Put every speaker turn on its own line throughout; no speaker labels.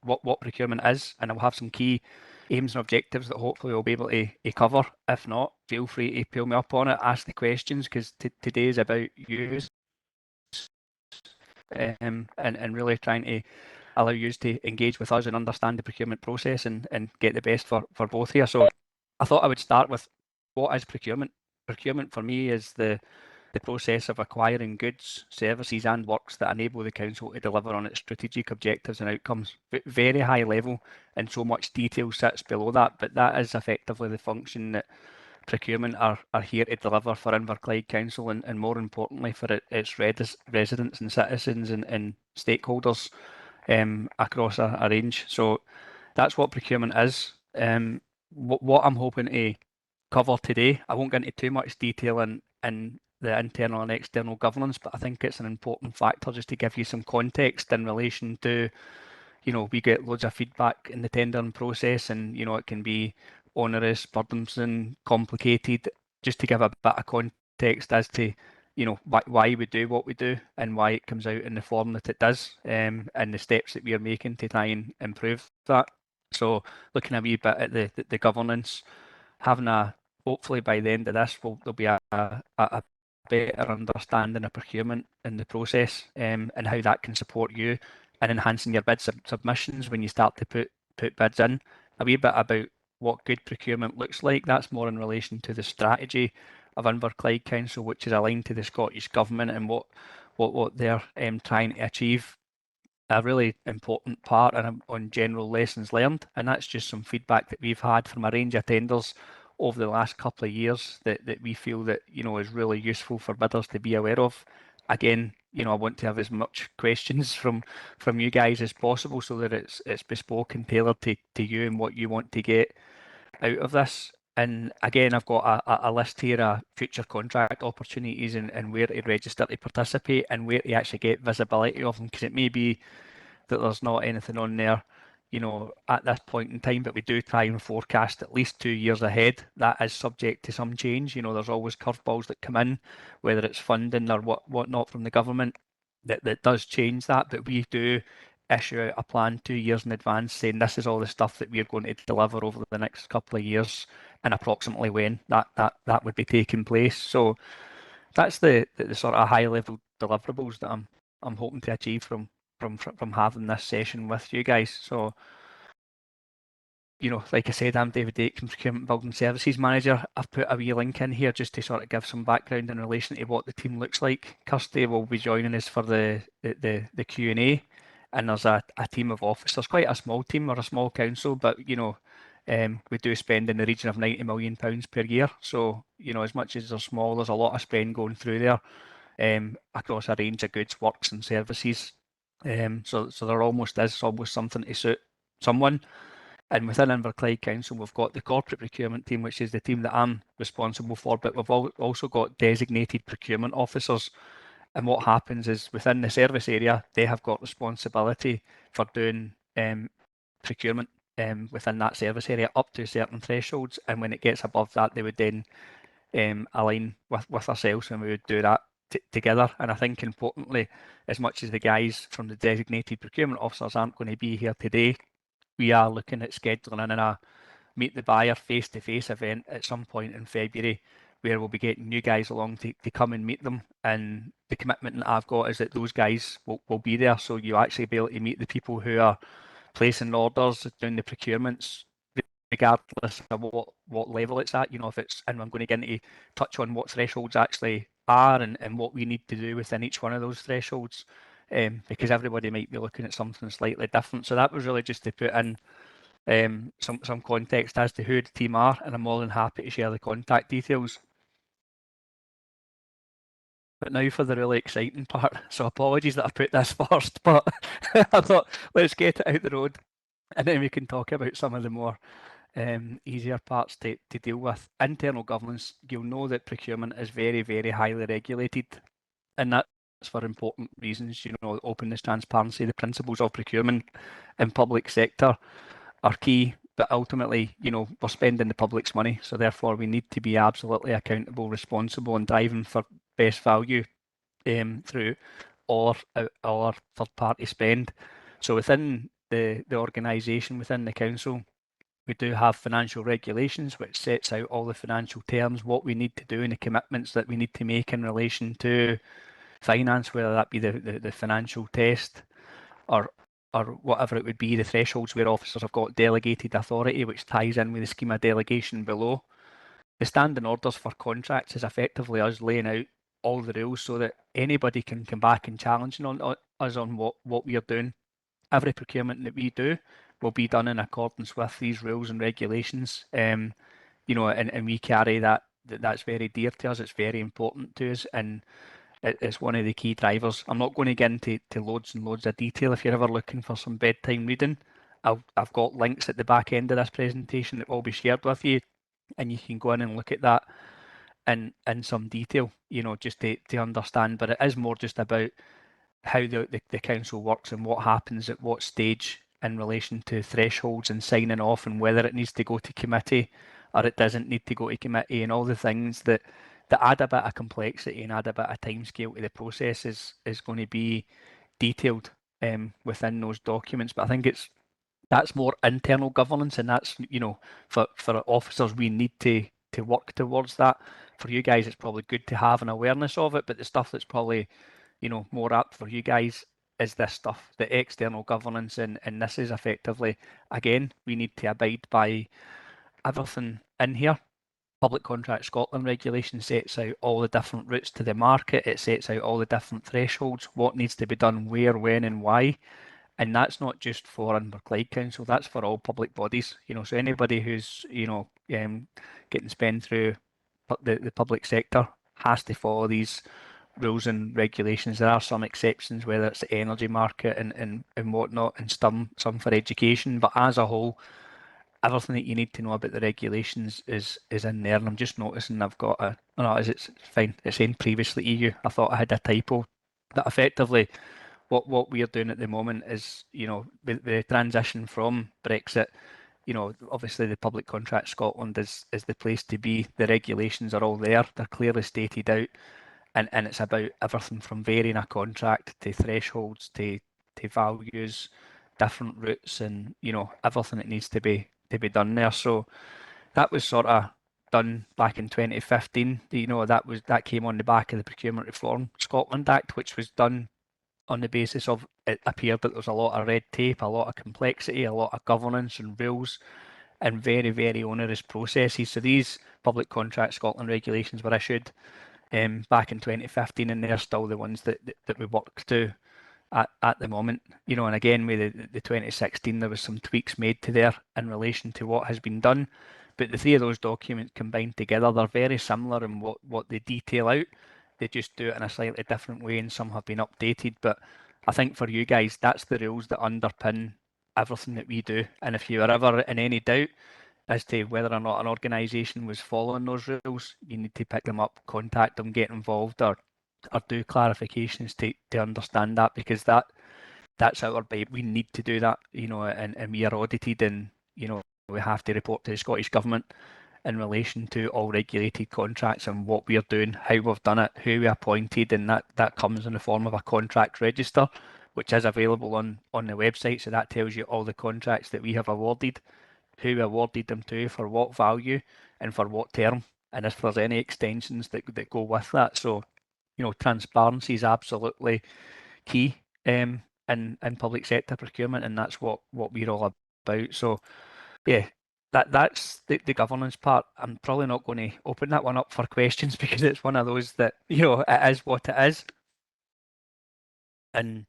what procurement is, and I'll have some key aims and objectives that hopefully we'll be able to cover. If not, feel free to pull me up on it, ask the questions, because today is about you, and really trying to allow you to engage with us and understand the procurement process and get the best for both here. So I thought I would start with, what is procurement? Procurement for me is the process of acquiring goods, services and works that enable the council to deliver on its strategic objectives and outcomes. Very high level, and so much detail sits below that, but that is effectively the function that procurement are here to deliver for Inverclyde Council, and more importantly for its residents and citizens and stakeholders across a range. So that's what procurement is. What I'm hoping to cover today, I won't get into too much detail in the internal and external governance, but I think it's an important factor just to give you some context in relation to, we get loads of feedback in the tendering process, and it can be onerous, burdensome, complicated. Just to give a bit of context as to why we do what we do and why it comes out in the form that it does, and the steps that we are making to try and improve that. So looking a wee bit at the governance, hopefully by the end of this, there'll be a better understanding of procurement in the process, and how that can support you in enhancing your bid submissions when you start to put bids in. A wee bit about what good procurement looks like. That's more in relation to the strategy of Inverclyde Council, which is aligned to the Scottish Government and what they're trying to achieve. A really important part on general lessons learned, and that's just some feedback that we've had from a range of tenders over the last couple of years that we feel that is really useful for bidders to be aware of. Again, I want to have as much questions from you guys as possible, so that it's bespoke and tailored to you and what you want to get out of this. And again, I've got a list here of future contract opportunities and where to register to participate and where to actually get visibility of them, because it may be that there's not anything on there at this point in time, but we do try and forecast at least 2 years ahead. That is subject to some change. There's always curveballs that come in, whether it's funding or whatnot from the government, that does change that. But we do issue out a plan 2 years in advance saying this is all the stuff that we're going to deliver over the next couple of years and approximately when that would be taking place. So that's the sort of high level deliverables that I'm hoping to achieve from having this session with you guys. So, like I said, I'm David Aitken, Procurement Building Services Manager. I've put a wee link in here just to sort of give some background in relation to what the team looks like. Kirsty will be joining us for the Q&A, and there's a team of officers, quite a small team. We're a small council, but we do spend in the region of £90 million per year. So, as much as they're small, there's a lot of spend going through there across a range of goods, works and services. So there almost is almost something to suit someone. And within Inverclyde Council, we've got the corporate procurement team, which is the team that I'm responsible for, but we've also got designated procurement officers. And what happens is within the service area, they have got responsibility for doing procurement within that service area up to certain thresholds. And when it gets above that, they would then align with ourselves, and we would do that together. And I think importantly, as much as the guys from the designated procurement officers aren't going to be here today, we are looking at scheduling in a meet the buyer face-to-face event at some point in February, where we'll be getting you guys along to come and meet them. And the commitment that I've got is that those guys will be there, so you'll actually be able to meet the people who are placing orders, doing the procurements, regardless of what level it's at. If it's, and I'm going to get into touch on what thresholds actually are and what we need to do within each one of those thresholds, because everybody might be looking at something slightly different. So that was really just to put in some context as to who the team are, and I'm more than happy to share the contact details. But now for the really exciting part. So apologies that I put this first, but I thought let's get it out the road, and then we can talk about some of the more easier parts to deal with. Internal governance, you'll know that procurement is very, very highly regulated, and that's for important reasons. Openness, transparency, the principles of procurement in public sector are key, but ultimately, we're spending the public's money, so therefore we need to be absolutely accountable, responsible, and driving for best value through all our third-party spend. So within the organisation within the council, we do have financial regulations which sets out all the financial terms, what we need to do and the commitments that we need to make in relation to finance, whether that be the financial test or whatever it would be, the thresholds where officers have got delegated authority, which ties in with the scheme of delegation below. The standing orders for contracts is effectively us laying out all the rules so that anybody can come back and challenge us on what we are doing. Every procurement that we do will be done in accordance with these rules and regulations. And we carry that's very dear to us. It's very important to us, and it's one of the key drivers. I'm not going to get into loads and loads of detail. If you're ever looking for some bedtime reading, I've got links at the back end of this presentation that will be shared with you, and you can go in and look at that in some detail, just to understand. But it is more just about how the council works and what happens at what stage in relation to thresholds and signing off, and whether it needs to go to committee or it doesn't need to go to committee, and all the things that add a bit of complexity and add a bit of timescale to the process is going to be detailed within those documents. But I think that's more internal governance, and that's for officers we need to work towards that. For you guys, it's probably good to have an awareness of it, but the stuff that's probably more apt for you guys is this stuff, the external governance, and this is effectively, again, we need to abide by everything in here. Public Contract Scotland regulation sets out all the different routes to the market. It sets out all the different thresholds, what needs to be done, where, when, and why. And that's not just for Inverclyde Council, that's for all public bodies. So anybody who's getting spent through the public sector has to follow these rules and regulations. There are some exceptions, whether it's the energy market and whatnot, and some for education. But as a whole, everything that you need to know about the regulations is in there. And I'm just noticing I've got it's fine. It's saying previously EU. I thought I had a typo. That effectively what we're doing at the moment is, the transition from Brexit, obviously the Public Contract Scotland is the place to be. The regulations are all there. They're clearly stated out. And it's about everything from varying a contract to thresholds to values, different routes, and everything that needs to be done there. So that was sort of done back in 2015. That came on the back of the Procurement Reform Scotland Act, which was done on the basis of it appeared that there was a lot of red tape, a lot of complexity, a lot of governance and rules, and very, very onerous processes. So these Public Contract Scotland regulations were issued back in 2015, and they're still the ones that we work to at the moment. And again, with the 2016, there was some tweaks made to there in relation to what has been done. But the three of those documents combined together, they're very similar in what they detail out. They just do it in a slightly different way, and some have been updated. But I think for you guys, that's the rules that underpin everything that we do. And if you are ever in any doubt as to whether or not an organisation was following those rules, you need to pick them up, contact them, get involved, or do clarifications to understand that, because that's our bite. We need to do that, and we are audited, and we have to report to the Scottish Government in relation to all regulated contracts and what we are doing, how we've done it, who we appointed, and that comes in the form of a contract register, which is available on the website. So that tells you all the contracts that we have awarded, who we awarded them to, for what value, and for what term, and if there's any extensions that go with that. So, transparency is absolutely key in public sector procurement, and that's what we're all about. So, yeah, that's the governance part. I'm probably not going to open that one up for questions because it's one of those that, it is what it is. And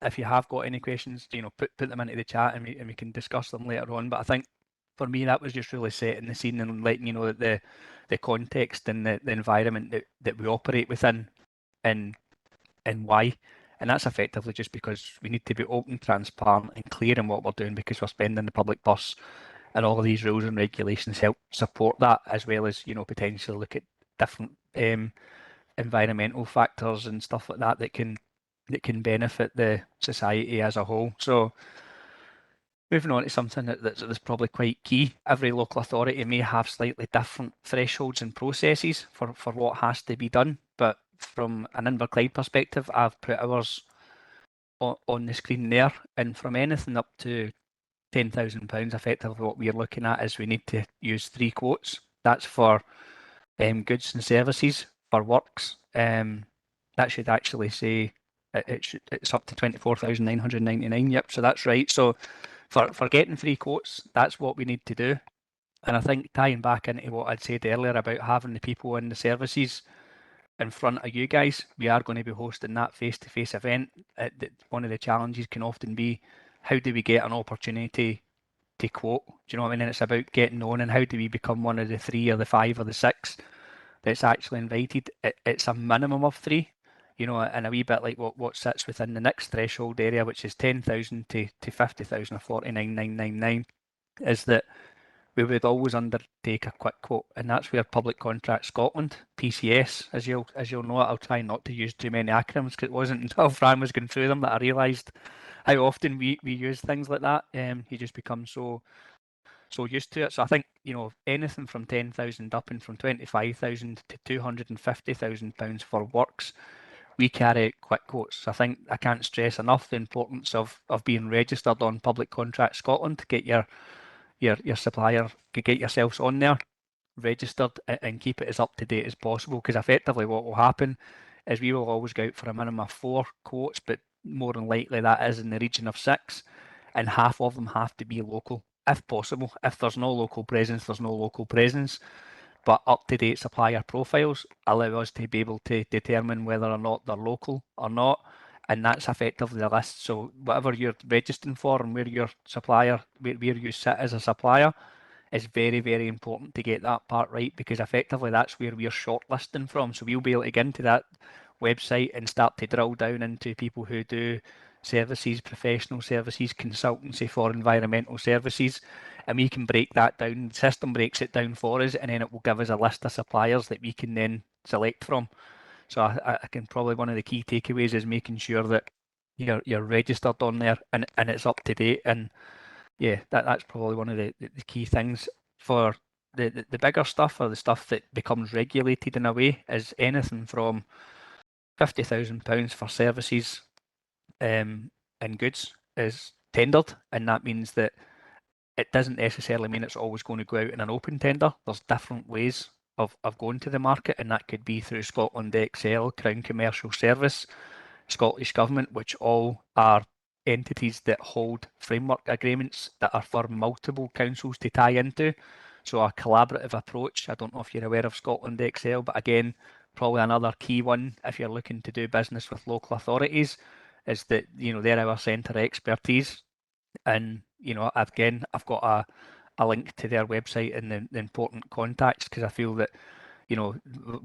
if you have got any questions, put them into the chat, and we can discuss them later on. But I think for me, that was just really setting the scene and letting you know that the context and the environment that we operate within, and why. And that's effectively just because we need to be open, transparent, and clear in what we're doing, because we're spending the public purse, and all of these rules and regulations help support that, as well as potentially look at different environmental factors and stuff like that that can benefit the society as a whole. So, moving on to something that's probably quite key. Every local authority may have slightly different thresholds and processes for what has to be done, but from an Inverclyde perspective, I've put ours on the screen there, and from anything up to £10,000, effectively what we're looking at is we need to use 3 quotes. That's for goods and services. For works, that should actually say it's up to 24,999. Yep, so that's right. So for getting 3 quotes, that's what we need to do. And I think tying back into what I'd said earlier about having the people in the services in front of you guys, we are going to be hosting that face-to-face event. One of the challenges can often be, how do we get an opportunity to quote? Do you know what I mean? And it's about getting known, and how do we become one of the 3 or the 5 or the 6 that's actually invited? It's a minimum of 3, you know, and a wee bit like what sits within the next threshold area, which is 10,000 to 50,000 or 49,999, is that we would always undertake a quick quote, and that's where Public Contract Scotland, PCS, as you'll know it. I'll try not to use too many acronyms, because it wasn't until Fran was going through them that I realised how often we use things like that. You just become so used to it. So I think, you know, anything from 10,000 up and from 25,000 to 250,000 pounds for works, we carry out quick quotes. So I think I can't stress enough the importance of being registered on Public Contract Scotland to get your supplier, to get yourselves on there, registered, and keep it as up to date as possible. Because effectively what will happen is we will always go out for a minimum of 4 quotes, but more than likely that is in the region of 6, and half of them have to be local, if possible. If there's no local presence, there's no local presence. But up-to-date supplier profiles allow us to be able to determine whether or not they're local or not, and that's effectively the list. So whatever you're registering for and where your supplier, where you sit as a supplier, is very, very important to get that part right, because effectively that's where we're shortlisting from. So we'll be able to get into that website and start to drill down into people who do services, professional services, consultancy for environmental services, and we can break that down. The system breaks it down for us, and then it will give us a list of suppliers that we can then select from. So I can probably, one of the key takeaways is making sure that you're registered on there, and it's up to date. And yeah, that's probably one of the key things. For the bigger stuff, or the stuff that becomes regulated in a way, is anything from £50,000 for services and goods is tendered, and that means that it doesn't necessarily mean it's always going to go out in an open tender. There's different ways of going to the market, and that could be through Scotland Excel, Crown Commercial Service, Scottish Government, which all are entities that hold framework agreements that are for multiple councils to tie into. So a collaborative approach. I don't know if you're aware of Scotland Excel, but again, probably another key one if you're looking to do business with local authorities, is that, you know, they're our centre of expertise. And, you know, again, I've got a link to their website and the important contacts, because I feel that, you know,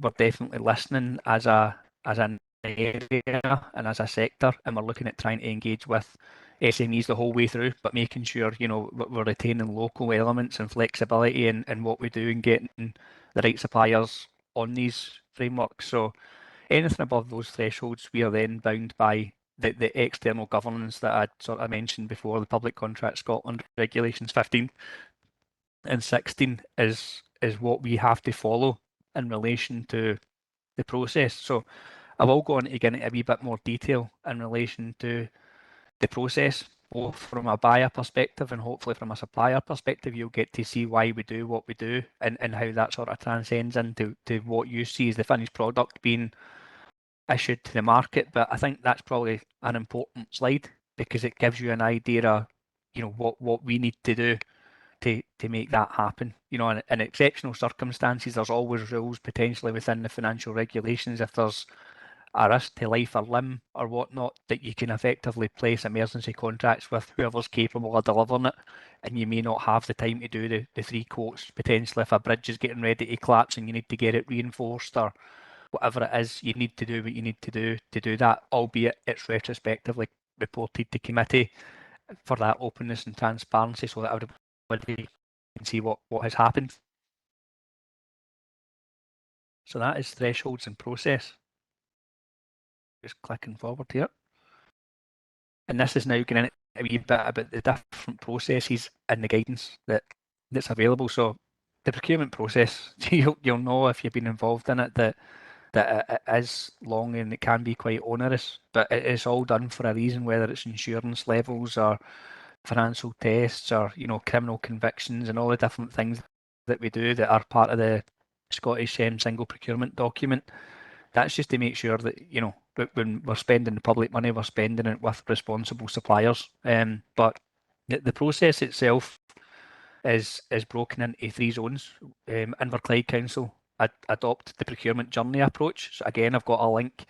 we're definitely listening as an area and as a sector, and we're looking at trying to engage with SMEs the whole way through, but making sure, you know, we're retaining local elements and flexibility in what we do, and getting the right suppliers on these frameworks. So anything above those thresholds, we are then bound by the external governance that I sort of mentioned before. The Public Contract Scotland Regulations 15 and 16 is what we have to follow in relation to the process. So I will go on to get into a wee bit more detail in relation to the process, both from a buyer perspective and hopefully from a supplier perspective. You'll get to see why we do what we do, and how that sort of transcends into what you see as the finished product being issued to the market. But I think that's probably an important slide, because it gives you an idea of, you know, what we need to do to make that happen. You know, in exceptional circumstances, there's always rules potentially within the financial regulations. If there's a risk to life or limb or whatnot, that you can effectively place emergency contracts with whoever's capable of delivering it, and you may not have the time to do the 3 quotes. Potentially, if a bridge is getting ready to collapse and you need to get it reinforced or whatever it is, you need to do what you need to do that, albeit it's retrospectively reported to committee for that openness and transparency, so that everybody can see what has happened. So that is thresholds and process. Just clicking forward here. And this is now getting into a wee bit about the different processes and the guidance that's available. So the procurement process, you'll know if you've been involved in it, that that it is long and it can be quite onerous, but it's all done for a reason, whether it's insurance levels or financial tests or, criminal convictions and all the different things that we do that are part of the Scottish single procurement document. That's just to make sure that, when we're spending the public money, we're spending it with responsible suppliers. But the process itself is broken into three zones. Inverclyde Council adopt the Procurement Journey approach. So again, I've got a link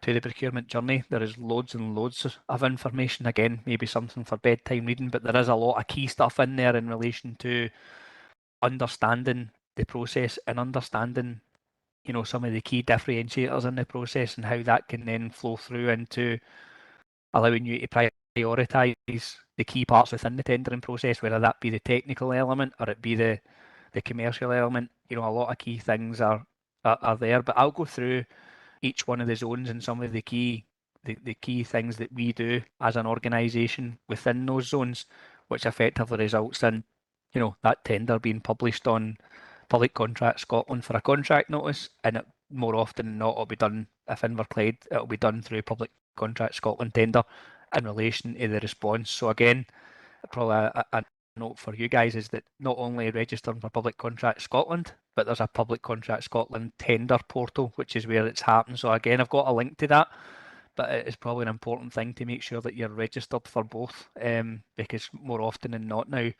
to the Procurement Journey. There is loads and loads of information. Again, maybe something for bedtime reading, but there is a lot of key stuff in there in relation to understanding the process and understanding, some of the key differentiators in the process and how that can then flow through into allowing you to prioritise the key parts within the tendering process, whether that be the technical element or it be the commercial element. A lot of key things are there, but I'll go through each one of the zones and some of the key things that we do as an organisation within those zones, which effectively results in, that tender being published on Public Contract Scotland for a contract notice, and it, more often than not, it'll be done, if Inverclyde, it'll be done through Public Contract Scotland tender in relation to the response. So again, probably a note for you guys is that not only registering for Public Contract Scotland, but there's a Public Contract Scotland tender portal, which is where it's happened. So again, I've got a link to that, but it is probably an important thing to make sure that you're registered for both, because more often than not now,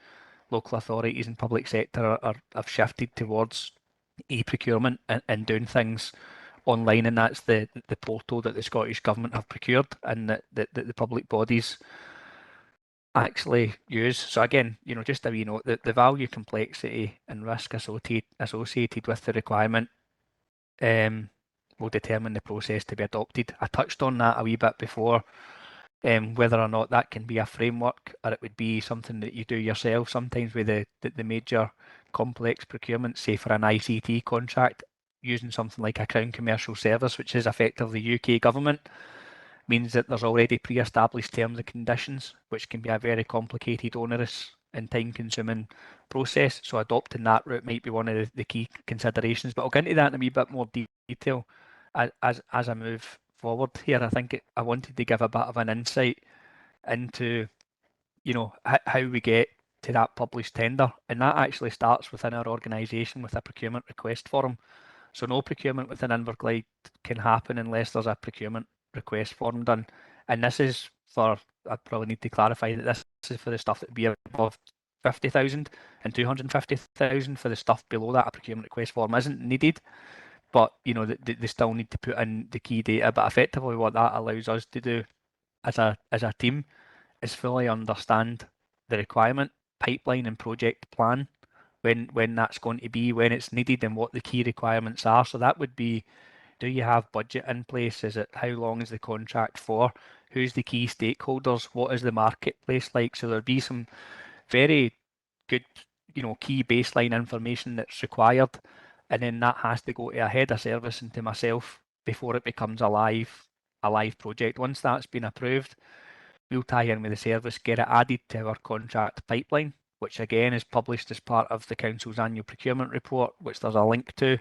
local authorities and public sector have shifted towards e-procurement and doing things online, and that's the portal that the Scottish Government have procured and that the public bodies actually use. So again, just a wee note, the value, complexity and risk associated with the requirement will determine the process to be adopted. I touched on that a wee bit before, whether or not that can be a framework or it would be something that you do yourself. Sometimes with the major complex procurement, say for an ICT contract, using something like a Crown Commercial Service, which is effectively UK government, means that there's already pre-established terms and conditions, which can be a very complicated, onerous and time-consuming process. So adopting that route might be one of the key considerations. But I'll get into that in a wee bit more detail as I move forward here. I think I wanted to give a bit of an insight into, how we get to that published tender, and that actually starts within our organisation with a procurement request form. So no procurement within Inverclyde can happen unless there's a procurement request form done. And this is for, I probably need to clarify that this is for the stuff that would be above 50,000 and 250,000. For the stuff below that, a procurement request form isn't needed, but they still need to put in the key data. But effectively what that allows us to do as a team is fully understand the requirement, pipeline and project plan, when that's going to be, when it's needed, and what the key requirements are. So that would be, do you have budget in place? Is it, how long is the contract for? Who's the key stakeholders? What is the marketplace like? So there'd be some very good, key baseline information that's required, and then that has to go to a head of service and to myself before it becomes a live project. Once that's been approved, we'll tie in with the service, get it added to our contract pipeline, which again is published as part of the Council's annual procurement report, which there's a link to,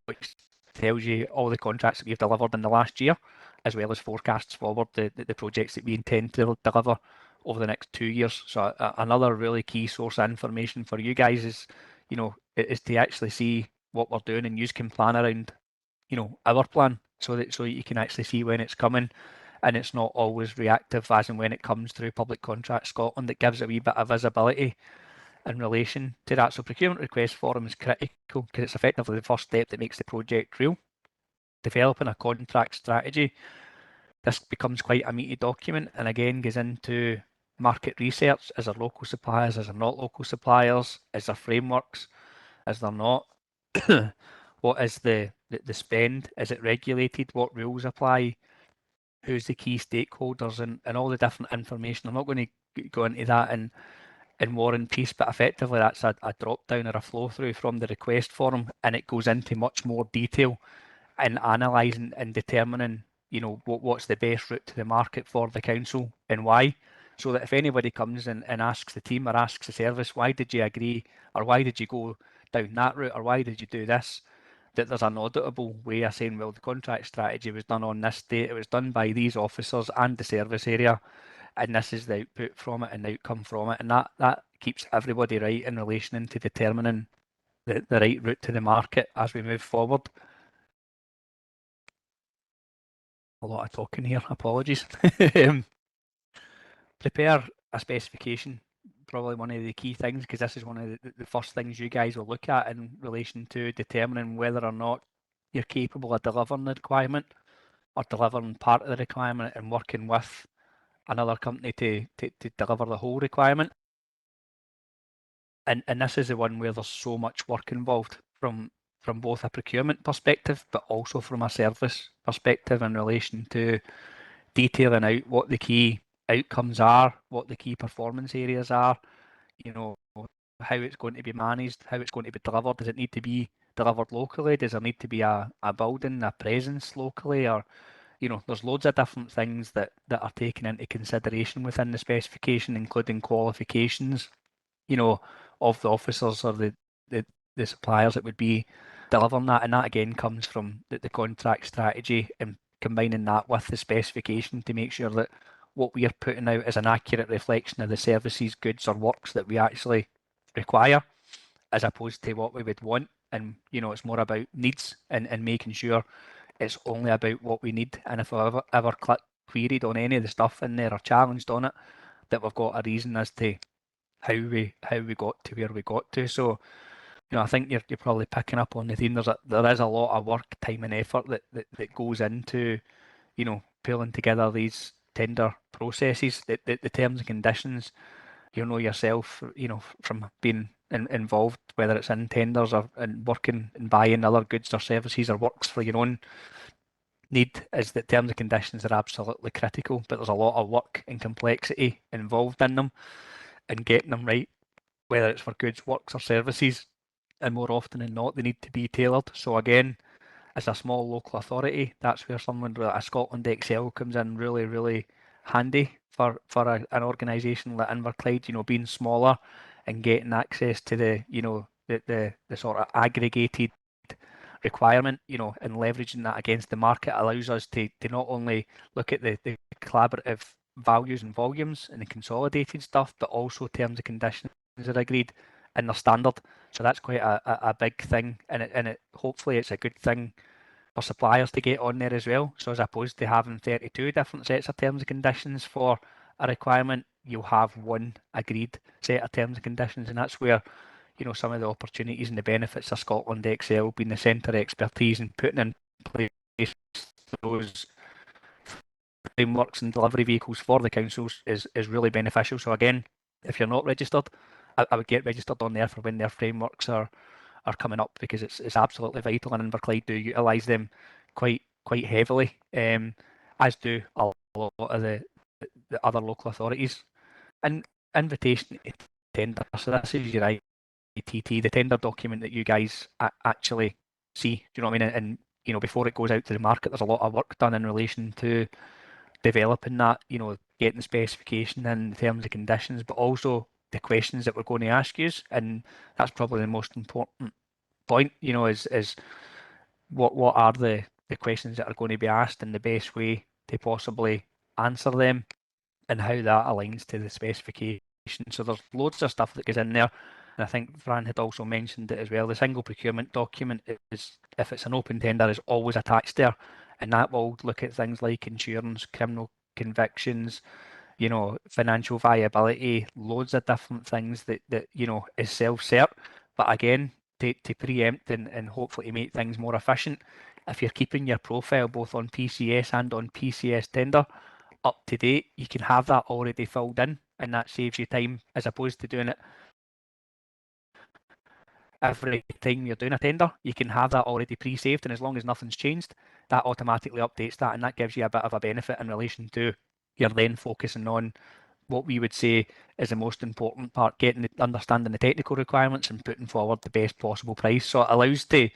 which tells you all the contracts that we've delivered in the last year, as well as forecasts forward, the projects that we intend to deliver over the next 2 years. So another really key source of information for you guys is, is to actually see what we're doing, and you can plan around, our plan, so that you can actually see when it's coming, and it's not always reactive as and when it comes through Public Contract Scotland. It gives a wee bit of visibility in relation to that. So procurement request form is critical because it's effectively the first step that makes the project real. Developing a contract strategy, this becomes quite a meaty document, and again goes into market research. Is there local suppliers? Is there not local suppliers? Is there frameworks? Is there not? What is the spend? Is it regulated? What rules apply? Who's the key stakeholders, and all the different information. I'm not going to go into that in War and Peace, but effectively that's a drop down or a flow through from the request form, and it goes into much more detail in analysing and determining, what's the best route to the market for the council and why. So that if anybody comes and asks the team or asks the service, why did you agree, or why did you go down that route, or why did you do this, that there's an auditable way of saying, well, the contract strategy was done on this date, it was done by these officers and the service area, and this is the output from it and the outcome from it, and that keeps everybody right in relation into determining the right route to the market as we move forward. A lot of talking here, apologies. Prepare a specification, probably one of the key things, because this is one of the first things you guys will look at in relation to determining whether or not you're capable of delivering the requirement or delivering part of the requirement and working with another company to deliver the whole requirement. And this is the one where there's so much work involved from both a procurement perspective, but also from a service perspective in relation to detailing out what the key outcomes are, what the key performance areas are, you know, how it's going to be managed, how it's going to be delivered. Does it need to be delivered locally? Does there need to be a building, a presence locally? Or, there's loads of different things that are taken into consideration within the specification, including qualifications, of the officers or the suppliers that would be delivering that. And that again comes from the contract strategy and combining that with the specification to make sure that what we are putting out is an accurate reflection of the services, goods or works that we actually require, as opposed to what we would want. And it's more about needs and making sure it's only about what we need. And if we've ever queried on any of the stuff in there or challenged on it, that we've got a reason as to how we got to where we got to. So, I think you're probably picking up on the theme. There is a lot of work, time and effort that goes into, pulling together these tender processes, the terms and conditions. You know yourself, from being involved, whether it's in tenders or in working and buying other goods or services or works for your own need, is that terms and conditions are absolutely critical, but there's a lot of work and complexity involved in them and getting them right, whether it's for goods, works or services, and more often than not, they need to be tailored. So again, as a small local authority, that's where someone like a Scotland Excel comes in really, really handy for an organisation like Inverclyde, being smaller and getting access to the sort of aggregated requirement, and leveraging that against the market allows us to not only look at the collaborative values and volumes and the consolidated stuff, but also terms and conditions are agreed in their standard. So that's quite a big thing, and it hopefully it's a good thing for suppliers to get on there as well. So as opposed to having 32 different sets of terms and conditions for a requirement, you'll have one agreed set of terms and conditions, and that's where some of the opportunities and the benefits of Scotland Excel being the centre of expertise and putting in place those frameworks and delivery vehicles for the councils is really beneficial. So again, if you're not registered, I would get registered on there for when their frameworks are coming up, because it's absolutely vital, and Inverclyde do utilise them quite heavily, as do a lot of the other local authorities. And invitation to tender. So this is your ITT, the tender document that you guys actually see. Do you know what I mean? And before it goes out to the market, there's a lot of work done in relation to developing that. Getting the specification and the terms and conditions, but also the questions that we're going to ask you. And that's probably the most important point. Is what are the questions that are going to be asked and the best way to possibly answer them, and how that aligns to the specification. So there's loads of stuff that goes in there. And I think Fran had also mentioned it as well. The single procurement document is, if it's an open tender, is always attached there. And that will look at things like insurance, criminal convictions, financial viability, loads of different things that is self-cert. But again, to preempt and hopefully to make things more efficient, if you're keeping your profile both on PCS and on PCS tender up to date, you can have that already filled in, and that saves you time, as opposed to doing it every time you're doing a tender. You can have that already pre-saved, and as long as nothing's changed, that automatically updates that, and that gives you a bit of a benefit in relation to you're then focusing on what we would say is the most important part, understanding the technical requirements and putting forward the best possible price. So it allows to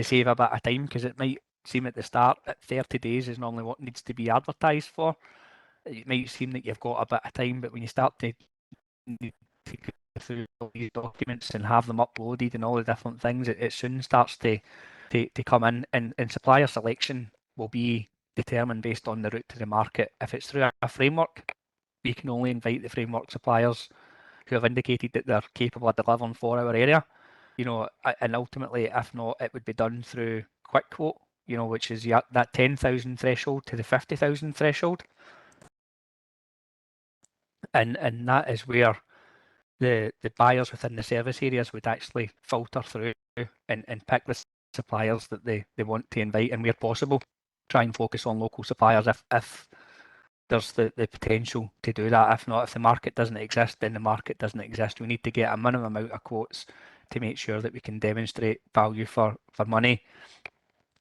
save a bit of time, because it might seem at the start that 30 days is normally what needs to be advertised for. It might seem that you've got a bit of time, but when you start to go through all these documents and have them uploaded and all the different things, it soon starts to to come in, and supplier selection will be determined based on the route to the market. If it's through a framework, we can only invite the framework suppliers who have indicated that they're capable of delivering for our area. And ultimately, if not, it would be done through quick quote, which is that 10,000 threshold to the 50,000 threshold. And that is where the buyers within the service areas would actually filter through and pick the suppliers that they want to invite, and where possible, try and focus on local suppliers if there's the potential to do that. If not, if the market doesn't exist, then the market doesn't exist. We need to get a minimum amount of quotes to make sure that we can demonstrate value for money.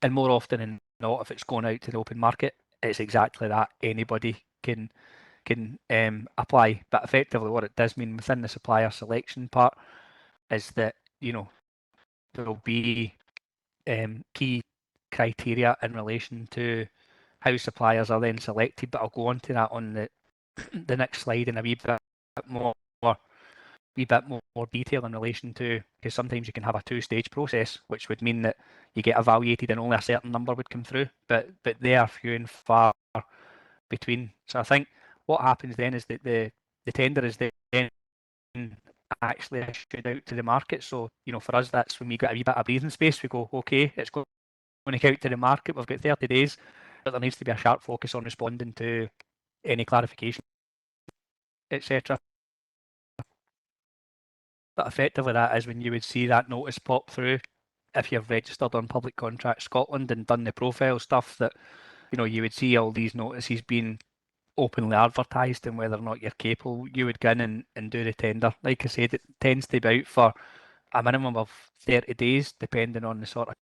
And more often than not, if it's going out to the open market, it's exactly that. Anybody can apply. But effectively what it does mean within the supplier selection part is that, there will be key criteria in relation to how suppliers are then selected, but I'll go on to that on the next slide in a wee bit more detail in relation to, because sometimes you can have a two-stage process, which would mean that you get evaluated and only a certain number would come through, but they are few and far between. So I think what happens then is that the tender is then actually issued out to the market. So, for us, that's when we get a wee bit of breathing space. We go, okay, it's going to go out to the market. We've got 30 days, but there needs to be a sharp focus on responding to any clarification, etc. But effectively, that is when you would see that notice pop through. If you've registered on Public Contract Scotland and done the profile stuff, that you would see all these notices being openly advertised, and whether or not you're capable, you would go in and do the tender. Like I said, it tends to be out for a minimum of 30 days, depending on the sort of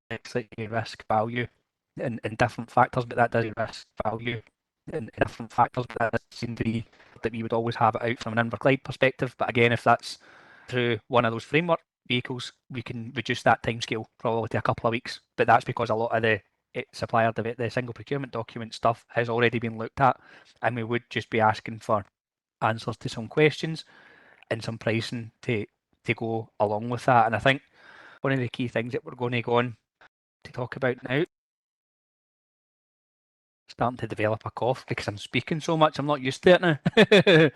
complexity, risk, value, and different factors. But that does risk, value, and different factors. But that seems to be that we would always have it out from an Inverclyde perspective. But again, if that's through one of those framework vehicles, we can reduce that timescale probably to a couple of weeks. But that's because a lot of the supplier, the single procurement document stuff has already been looked at, and we would just be asking for answers to some questions and some pricing to go along with that. And I think one of the key things that we're going to go on to talk about now, starting to develop a cough because I'm speaking so much, I'm not used to it now.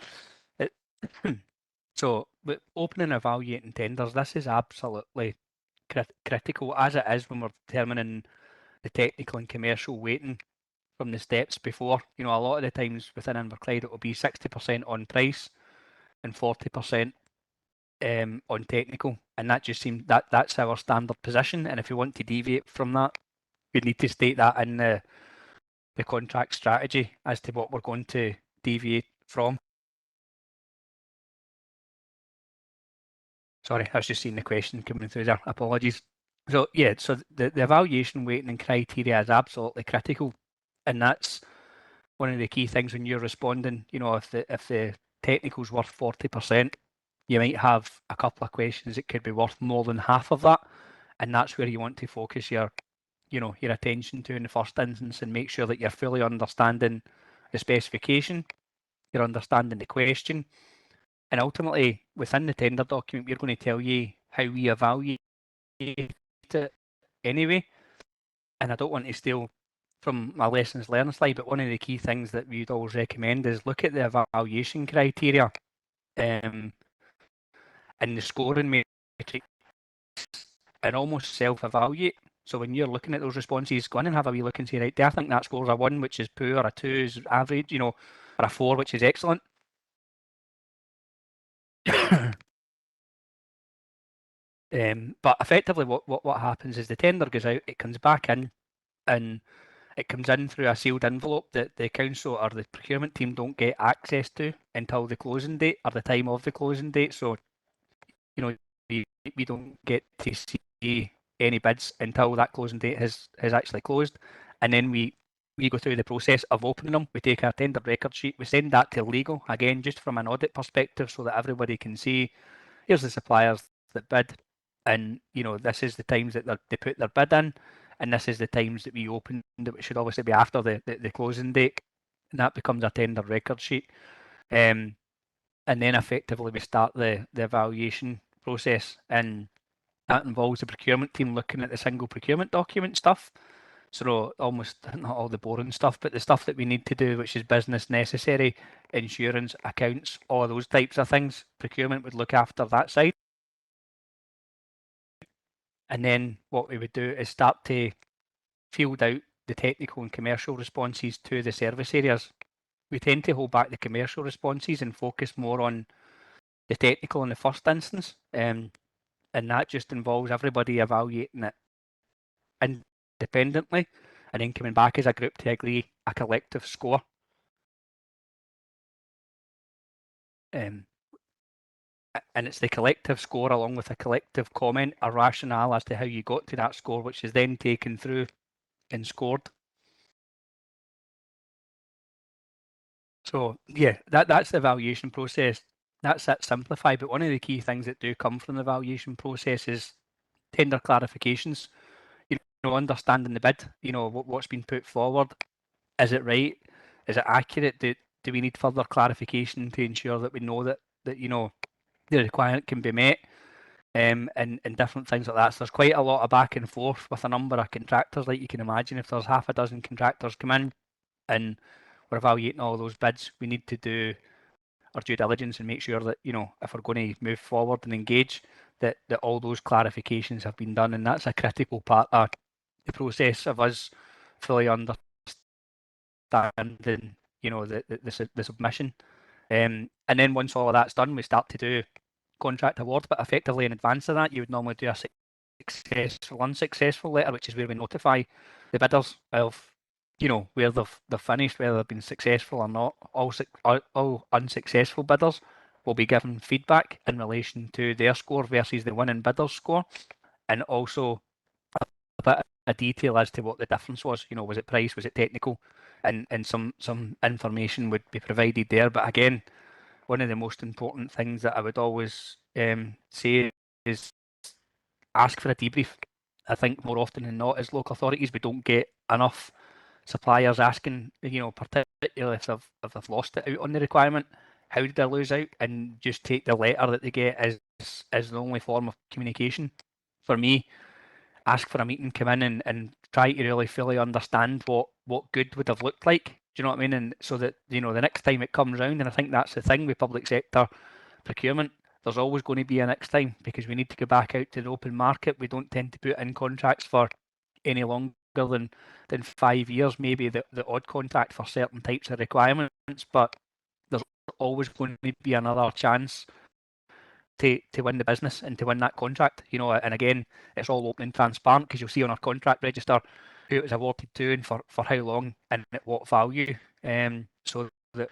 So, with opening and evaluating tenders, this is absolutely critical, as it is when we're determining the technical and commercial weighting from the steps before. A lot of the times within Inverclyde, it will be 60% on price and 40% on technical, and that just seems that's our standard position. And if you want to deviate from that, we need to state that in the contract strategy as to what we're going to deviate from. Sorry, I was just seeing the question coming through there. Apologies. So yeah, so the evaluation weighting and criteria is absolutely critical, and that's one of the key things when you're responding. If the technical's worth 40%, you might have a couple of questions that could be worth more than half of that, and that's where you want to focus your attention to in the first instance, and make sure that you're fully understanding the specification, you're understanding the question, and ultimately within the tender document, we're going to tell you how we evaluate it anyway. And I don't want to steal from my lessons learned slide, but one of the key things that we'd always recommend is look at the evaluation criteria and the scoring matrix, and almost self-evaluate. So when you're looking at those responses, go in and have a wee look and say, right, do I think that score's a 1, which is poor, a 2 is average, or a 4, which is excellent? But effectively what happens is the tender goes out, it comes back in, and it comes in through a sealed envelope that the council or the procurement team don't get access to until the closing date or the time of the closing date. So, we don't get to see any bids until that closing date has actually closed. And then we go through the process of opening them. We take our tender record sheet, we send that to legal, again, just from an audit perspective, so that everybody can see, here's the suppliers that bid, and this is the times that they put their bid in, and this is the times that we open, that should obviously be after the closing date, and that becomes a tender record sheet. And then effectively we start the evaluation process, and That involves the procurement team looking at the single procurement document stuff. So almost not all the boring stuff, but the stuff that we need to do, which is business necessary, insurance, accounts, all of those types of things. Procurement would look after that side. And then what we would do is start to field out the technical and commercial responses to the service areas. We tend to hold back the commercial responses and focus more on the technical in the first instance. And that just involves everybody evaluating it independently and then coming back as a group to agree a collective score. Um, and it's the collective score along with a collective comment, a rationale as to how you got to that score, which is then taken through and scored. So yeah, that's the evaluation process. That's it simplified, but one of the key things that do come from the evaluation process is tender clarifications. You know, understanding the bid. You know what's been put forward. Is it right? Is it accurate? Do we need further clarification to ensure that we know that you know the requirement can be met? And different things like that. So there's quite a lot of back and forth with a number of contractors, like you can imagine. If there's half a dozen contractors come in and we're evaluating all those bids, we need to do our due diligence and make sure that, you know, if we're going to move forward and engage, that all those clarifications have been done. And that's a critical part of the process of us fully understanding, you know, the submission. And then once all of that's done, we start to do contract award, but effectively in advance of that, you would normally do a successful, unsuccessful letter, which is where we notify the bidders of, you know, where they've finished, whether they've been successful or not. All unsuccessful bidders will be given feedback in relation to their score versus the winning bidder's score, and also a bit of detail as to what the difference was. You know, was it price, was it technical, and some information would be provided there. But again, one of the most important things that I would always say is ask for a debrief. I think more often than not, as local authorities, we don't get enough suppliers asking, you know, particularly if they've lost it out on the requirement, how did they lose out? And just take the letter that they get as the only form of communication. For me, ask for a meeting, come in and try to really fully understand what good would have looked like. Do you know what I mean? And so that, you know, the next time it comes round, and I think that's the thing with public sector procurement, there's always going to be a next time because we need to go back out to the open market. We don't tend to put in contracts for any longer than 5 years, maybe the odd contract for certain types of requirements, but there's always going to be another chance to win the business and to win that contract, you know. And again, it's all open and transparent because you'll see on our contract register who it was awarded to and for how long and at what value. So that,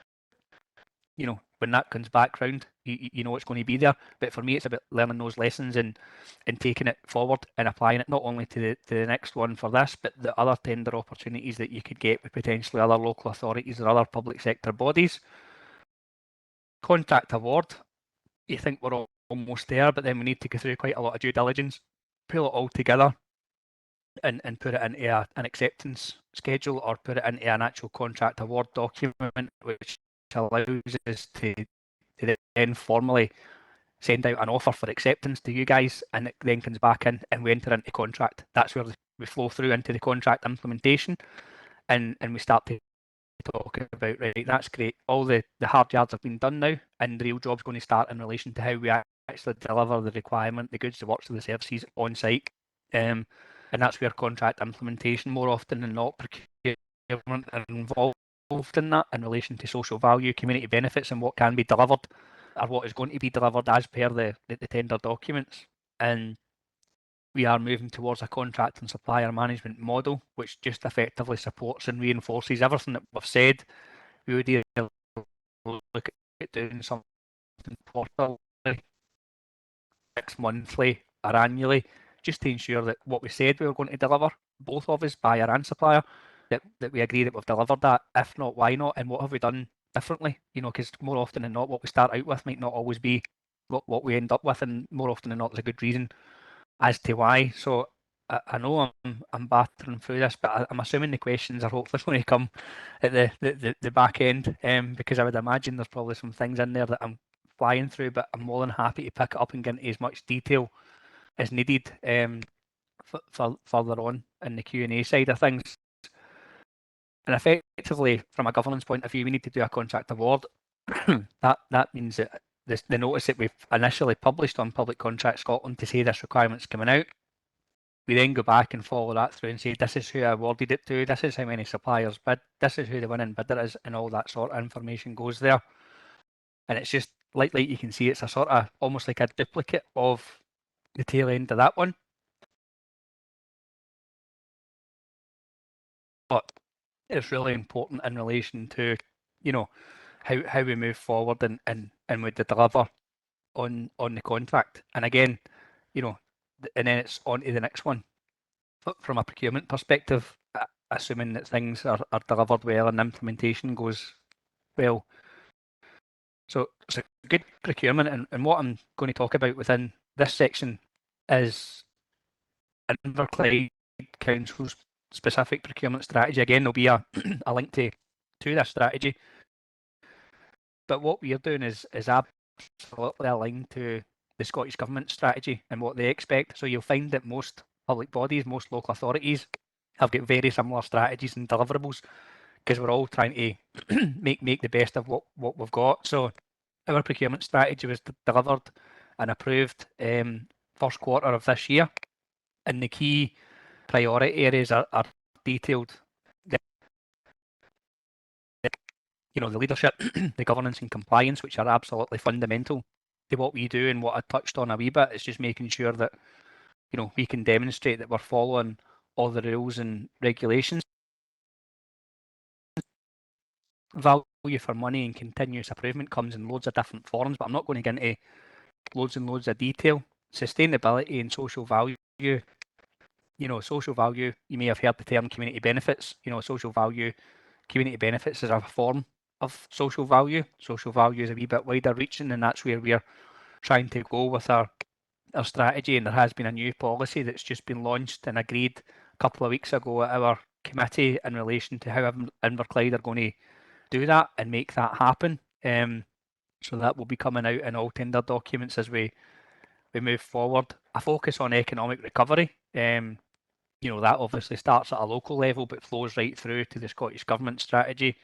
you know, when that comes back round, you know it's going to be there. But for me, it's about learning those lessons and taking it forward and applying it not only to the next one for this, but the other tender opportunities that you could get with potentially other local authorities or other public sector bodies. Contract award, you think we're almost there, but then we need to go through quite a lot of due diligence, pull it all together, and put it into an acceptance schedule or put it into an actual contract award document, which allows us to then formally send out an offer for acceptance to you guys, and it then comes back in and we enter into contract. That's where we flow through into the contract implementation, and we start to talk about, right, that's great, all the hard yards have been done now, and the real job's going to start in relation to how we actually deliver the requirement, the goods, the works, and the services on site. And that's where contract implementation, more often than not, procurement are involved in that in relation to social value, community benefits, and what can be delivered or what is going to be delivered as per the tender documents. And we are moving towards a contract and supplier management model, which just effectively supports and reinforces everything that we've said. We would either look at doing something quarterly, 6 monthly, or annually, just to ensure that what we said we were going to deliver, both of us, buyer and supplier, that we agree that we've delivered that. If not, why not? And what have we done differently? You know, because more often than not, what we start out with might not always be what we end up with, and more often than not, there's a good reason as to why. So I know I'm battering through this, but I'm assuming the questions are hopefully going to come at the back end, because I would imagine there's probably some things in there that I'm flying through, but I'm more than happy to pick it up and get into as much detail is needed for further on in the Q&A side of things. And effectively, from a governance point of view, we need to do a contract award. that means that the notice that we've initially published on Public Contract Scotland to say this requirement's coming out, we then go back and follow that through and say this is who I awarded it to, this is how many suppliers bid, this is who the winning bidder is, and all that sort of information goes there. And it's just like you can see, it's a sort of almost like a duplicate of the tail end of that one. But it's really important in relation to, how we move forward and we deliver on the contract. And again, and then it's on to the next one. From a procurement perspective, assuming that things are delivered well and implementation goes well. So good procurement, and what I'm going to talk about within this section is Inverclyde Council's specific procurement strategy. Again, there'll be a link to this strategy. But what we are doing is absolutely aligned to the Scottish Government strategy and what they expect. So you'll find that most public bodies, most local authorities have got very similar strategies and deliverables because we're all trying to make the best of what we've got. So our procurement strategy was delivered and approved first quarter of this year, and the key priority areas are detailed. The leadership, the governance and compliance, which are absolutely fundamental to what we do, and what I touched on a wee bit is just making sure that we can demonstrate that we're following all the rules and regulations. Value for money and continuous improvement comes in loads of different forms, but I'm not going to get into loads and loads of detail. Sustainability and social value. Social value, you may have heard the term community benefits. Social value, community benefits is a form of social value. Social value is a wee bit wider reaching, and that's where we're trying to go with our strategy. And there has been a new policy that's just been launched and agreed a couple of weeks ago at our committee in relation to how Inverclyde are going to do that and make that happen. So that will be coming out in all tender documents as we move forward. A focus on economic recovery. That obviously starts at a local level but flows right through to the Scottish Government strategy.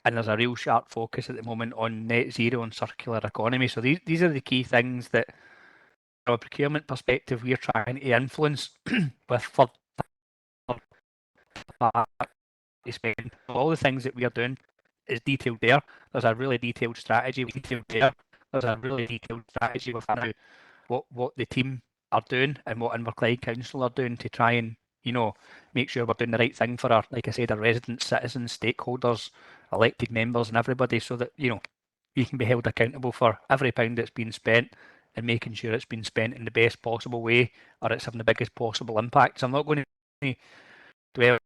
And there's a real sharp focus at the moment on net zero and circular economy. So these are the key things that, from a procurement perspective, we're trying to influence with third party spend. All the things that we are doing is detailed there. There's a really detailed strategy. There's a really detailed strategy with what the team are doing and what Inverclyde Council are doing to try and make sure we're doing the right thing for our, like I said, our residents, citizens, stakeholders, elected members, and everybody, so that we can be held accountable for every pound that's been spent and making sure it's been spent in the best possible way, or it's having the biggest possible impact. So I'm not going to dwell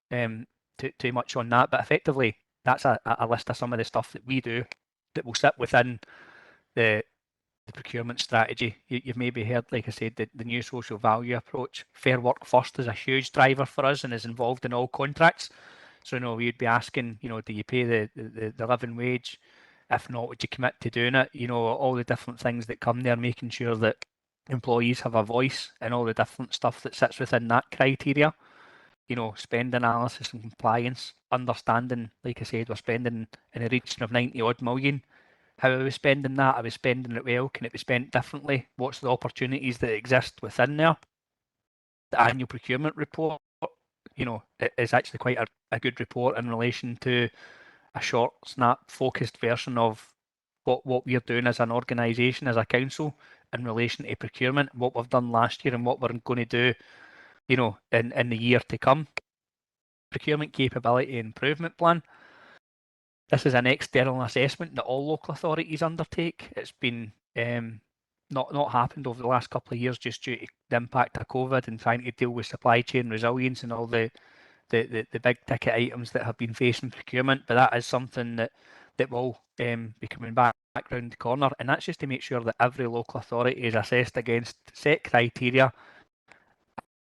too much on that, but effectively that's a list of some of the stuff that we do that will sit within the procurement strategy. You've maybe heard, like I said, the new social value approach. Fair work first is a huge driver for us and is involved in all contracts. So we'd be asking, do you pay the living wage? If not, would you commit to doing it? All the different things that come there, making sure that employees have a voice and all the different stuff that sits within that criteria. Spend analysis and compliance, understanding, like I said, we're spending in the region of 90 odd million. How are we spending that? Are we spending it well? Can it be spent differently? What's the opportunities that exist within there? The annual procurement report, it is actually quite a good report in relation to a short, snap, focused version of what we're doing as an organisation, as a council, in relation to procurement, what we've done last year and what we're going to do, in the year to come. Procurement Capability Improvement Plan. This is an external assessment that all local authorities undertake. It's been not happened over the last couple of years just due to the impact of COVID and trying to deal with supply chain resilience and all the big ticket items that have been facing procurement. But that is something that will be coming back round the corner, and that's just to make sure that every local authority is assessed against set criteria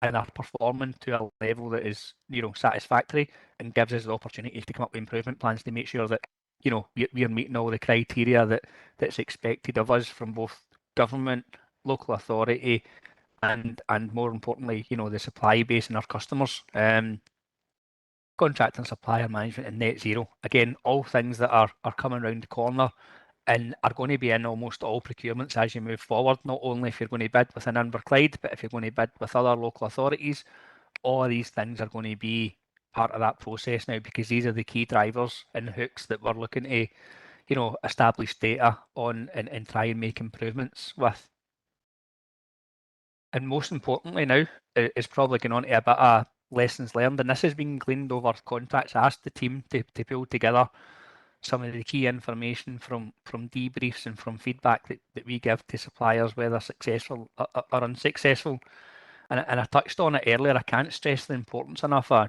and are performing to a level that is satisfactory and gives us the opportunity to come up with improvement plans to make sure that we're meeting all the criteria that's expected of us from both government, local authority, and more importantly, the supply base and our customers. Contract and supplier management and net zero. Again, all things that are coming around the corner and are going to be in almost all procurements as you move forward, not only if you're going to bid within Inverclyde, but if you're going to bid with other local authorities. All of these things are going to be part of that process now, because these are the key drivers and hooks that we're looking to, establish data on and try and make improvements with. And most importantly now is probably going on to a bit of lessons learned, and this has been gleaned over contracts. I asked the team to pull together some of the key information from debriefs and from feedback that we give to suppliers, whether successful or unsuccessful. And I touched on it earlier. I can't stress the importance enough of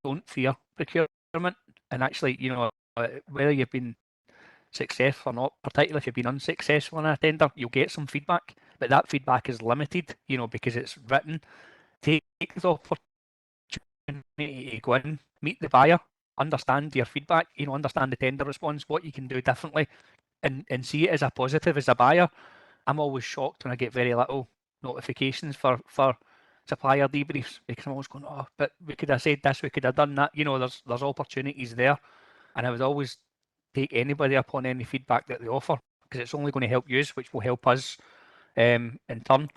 don't fear procurement. And actually, whether you've been successful or not, particularly if you've been unsuccessful in a tender, you'll get some feedback, but that feedback is limited, because it's written. Take the opportunity to go in, meet the buyer, understand your feedback, understand the tender response, what you can do differently, and see it as a positive as a buyer. I'm always shocked when I get very little notifications for supplier debriefs, because I'm always going, oh, but we could have said this, we could have done that. There's opportunities there, and I would always take anybody upon any feedback that they offer, because it's only going to help you, which will help us in turn.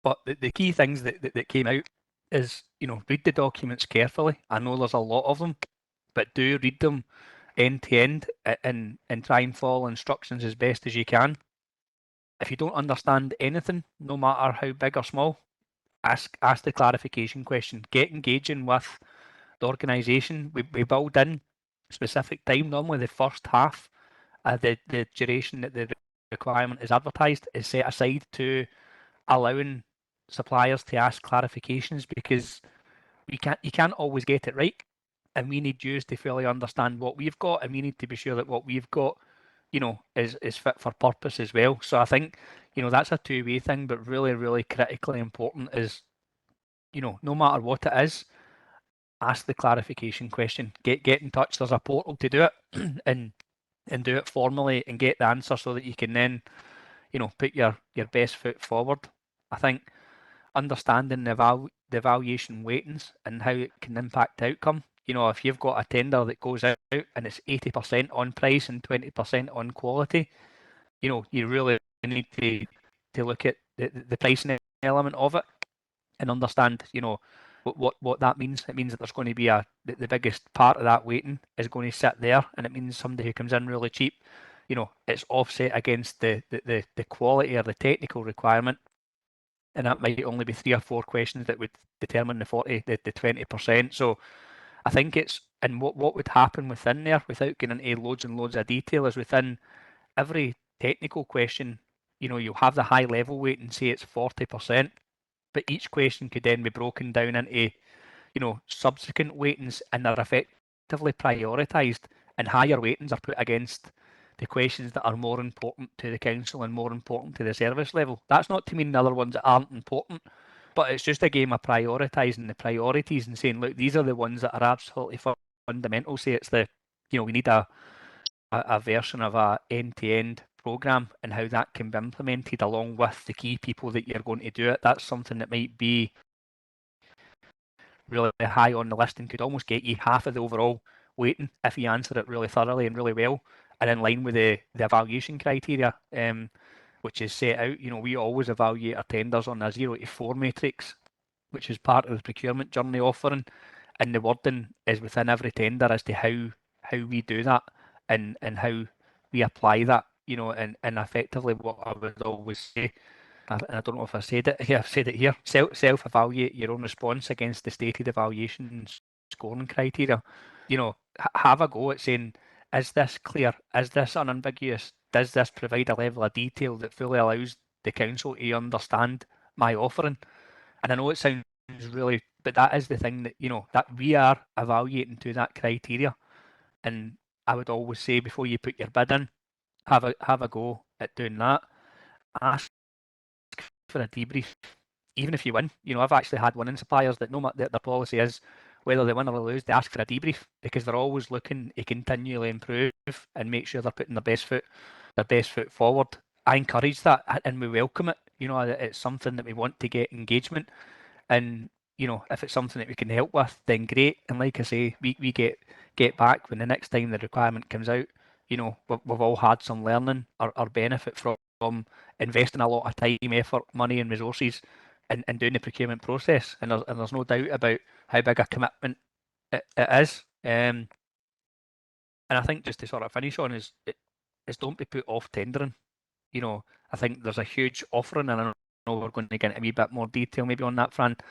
But the key things that came out is, read the documents carefully. I know there's a lot of them, but do read them end to end and try and follow instructions as best as you can. If you don't understand anything, no matter how big or small, ask the clarification question. Get engaging with the organisation. We build in specific time. Normally the first half of the duration that the requirement is advertised is set aside to allowing suppliers to ask clarifications, because you can't always get it right, and we need you to fully understand what we've got, and we need to be sure that what we've got, is fit for purpose as well. So I think, that's a two-way thing, but really, really critically important is, no matter what it is, ask the clarification question. Get in touch. There's a portal to do it, and do it formally and get the answer, so that you can then, put your best foot forward. I think understanding the evaluation weightings and how it can impact outcome. If you've got a tender that goes out and it's 80% on price and 20% on quality, you really need to look at the pricing element of it and understand, what that means. It means that there's going to be the biggest part of that weighting is going to sit there, and it means somebody who comes in really cheap, it's offset against the quality or the technical requirement, and that might only be 3 or 4 questions that would determine the 20%. So I think and what would happen within there, without getting into loads and loads of detail, is within every technical question, you'll have the high level weight and say it's 40%, but each question could then be broken down into, subsequent weightings, and they're effectively prioritised, and higher weightings are put against the questions that are more important to the council and more important to the service level. That's not to mean the other ones that aren't important, but it's just a game of prioritising the priorities and saying, look, these are the ones that are absolutely fundamental. Say it's we need a version of a end-to-end programme, and how that can be implemented along with the key people that you're going to do it. That's something that might be really high on the list and could almost get you half of the overall weighting if you answer it really thoroughly and really well, and in line with the evaluation criteria, which is set out. We always evaluate our tenders on a 0 to 4 matrix, which is part of the Procurement Journey offering, and the wording is within every tender as to how we do that, and how we apply that, and effectively what I would always say, and I don't know if I said it here, I've said it here, self-evaluate your own response against the stated evaluation and scoring criteria. Have a go at saying, is this clear? Is this unambiguous? Does this provide a level of detail that fully allows the council to understand my offering? And I know it sounds really, but that is the thing that, that we are evaluating to that criteria. And I would always say, before you put your bid in, have a go at doing that. Ask for a debrief, even if you win. I've actually had winning suppliers that their policy is, whether they win or lose, they ask for a debrief, because they're always looking to continually improve and make sure they're putting their best foot their best foot forward. I encourage that and we welcome it. You know, it's something that we want to get engagement. And you know, if it's something that we can help with, then great. And like I say, we get back when the next time the requirement comes out. You know, we've all had some learning or benefit from investing a lot of time, effort, money, and resources in doing the procurement process. And there's no doubt about how big a commitment it is. And I think just to sort of finish on is don't be put off tendering. You know, I think there's a huge offering, and I know we're going to get into a wee bit more detail maybe on that front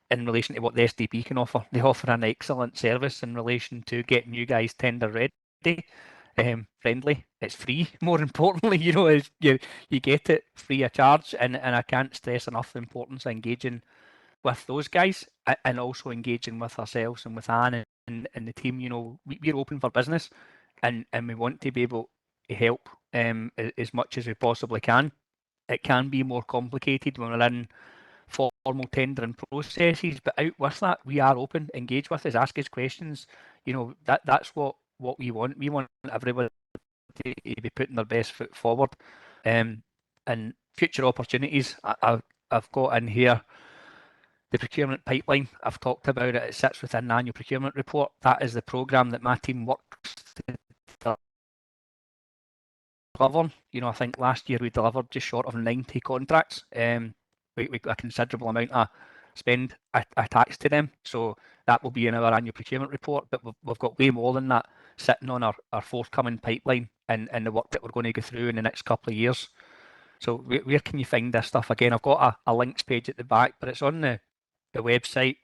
in relation to what the SDP can offer. They offer an excellent service in relation to getting you guys tender ready, friendly. It's free. More importantly, you know, you get it free of charge, and I can't stress enough the importance of engaging with those guys and also engaging with ourselves and with Anne and the team. You know, we're open for business, and we want to be able to help as much as we possibly can. It can be more complicated when we're in formal tendering processes, but out with that, we are open, engage with us, ask us questions. You know, that's what we want. We want everybody to be putting their best foot forward. And future opportunities, I've got in here the procurement pipeline. I've talked about it. It sits within the annual procurement report. That is the programme that my team works to deliver. You know, I think last year we delivered just short of 90 contracts. We got a considerable amount of spend attached to them. So that will be in our annual procurement report, but we've got way more than that sitting on our forthcoming pipeline and the work that we're going to go through in the next couple of years. So where can you find this stuff? Again, I've got a links page at the back, but it's on the website.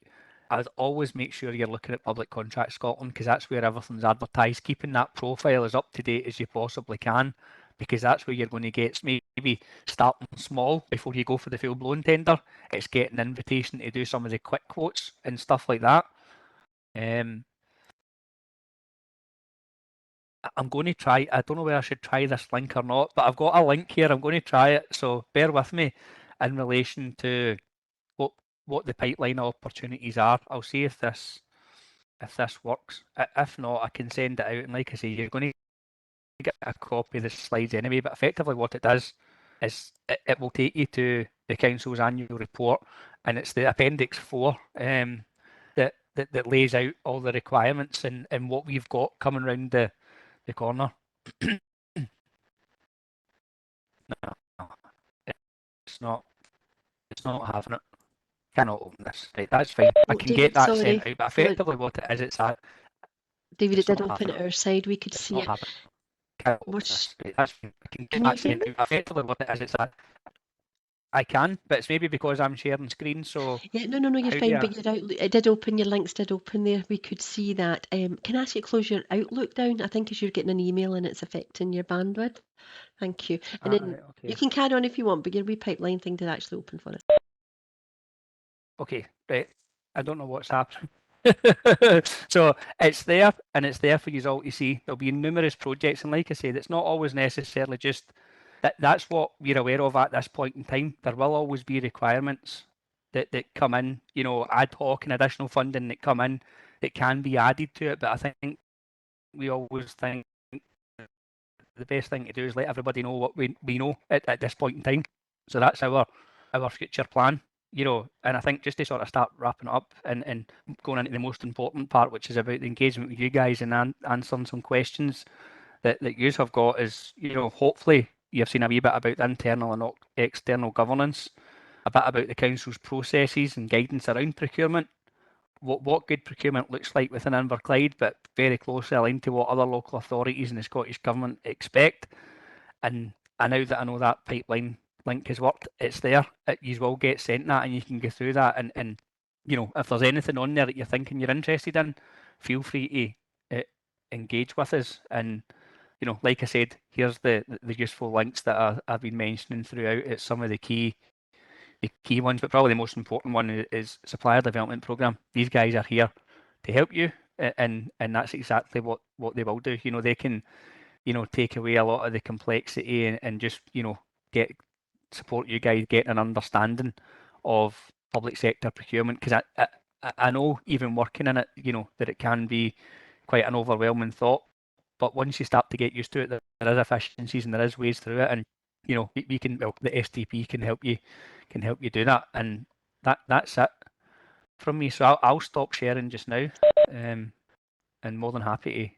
I'd always make sure you're looking at Public Contract Scotland, because that's where everything's advertised. Keeping that profile as up to date as you possibly can, because that's where you're going to get maybe starting small before you go for the full-blown tender. It's getting an invitation to do some of the quick quotes and stuff like that. I'm going to try, I don't know whether I should try this link or not, but I've got a link here. I'm going to try it, so bear with me in relation to what the pipeline opportunities are. I'll see if this works. If not, I can send it out, and like I say, you're going to get a copy of the slides anyway, but effectively what it does is it will take you to the council's annual report, and it's the appendix 4 that lays out all the requirements and what we've got coming round the corner. No, it's not having it. Cannot open this. Right, that's fine. I can
David,
get that
sorry.
sent out, but effectively what it is, it's a
David, it
it's
did
not
open
having
at our side. We could
it's
see
not
it.
having cannot open this. Right, that's fine. I can get
Can you
that
hear
sent
me?
out. Effectively what it is, it's a I can, but it's maybe because I'm sharing screen, so
Yeah, no, you're
how do
fine.
you
But your Outlook, it did open. Your links did open there. We could see that. Can I ask you to close your Outlook down? I think as you're getting an email and it's affecting your bandwidth. Thank you. And then
right, okay.
you can carry on if you want, but your wee pipeline thing did actually open for us.
Okay, right. I don't know what's happening. So it's there, and it's there for you all to see. There'll be numerous projects, and like I said, it's not always necessarily just that's what we're aware of at this point in time. There will always be requirements that come in, you know, ad hoc and additional funding that come in that can be added to it. But I think we always think the best thing to do is let everybody know what we know at this point in time. So that's our future plan, you know. And I think just to sort of start wrapping up and going into the most important part, which is about the engagement with you guys and answering some questions that you have got, is, you know, hopefully you've seen a wee bit about the internal and external governance, a bit about the council's processes and guidance around procurement, what good procurement looks like within Inverclyde, but very closely aligned to what other local authorities and the Scottish Government expect. And now that I know that pipeline link has worked, it's there. You will get sent that, and you can go through that. And you know, if there's anything on there that you're thinking you're interested in, feel free to engage with us. And you know, like I said, here's the useful links that I've been mentioning throughout. It's some of the key ones, but probably the most important one is Supplier Development Programme. These guys are here to help you, and that's exactly what they will do. You know, they can, you know, take away a lot of the complexity and just, you know, support you guys getting an understanding of public sector procurement, because I know, even working in it, you know, that it can be quite an overwhelming thought. but once you start to get used to it, there is efficiencies and there is ways through it, and you know, we can, well, the STP can help you do that, and that's it from me. So I'll stop sharing just now, and more than happy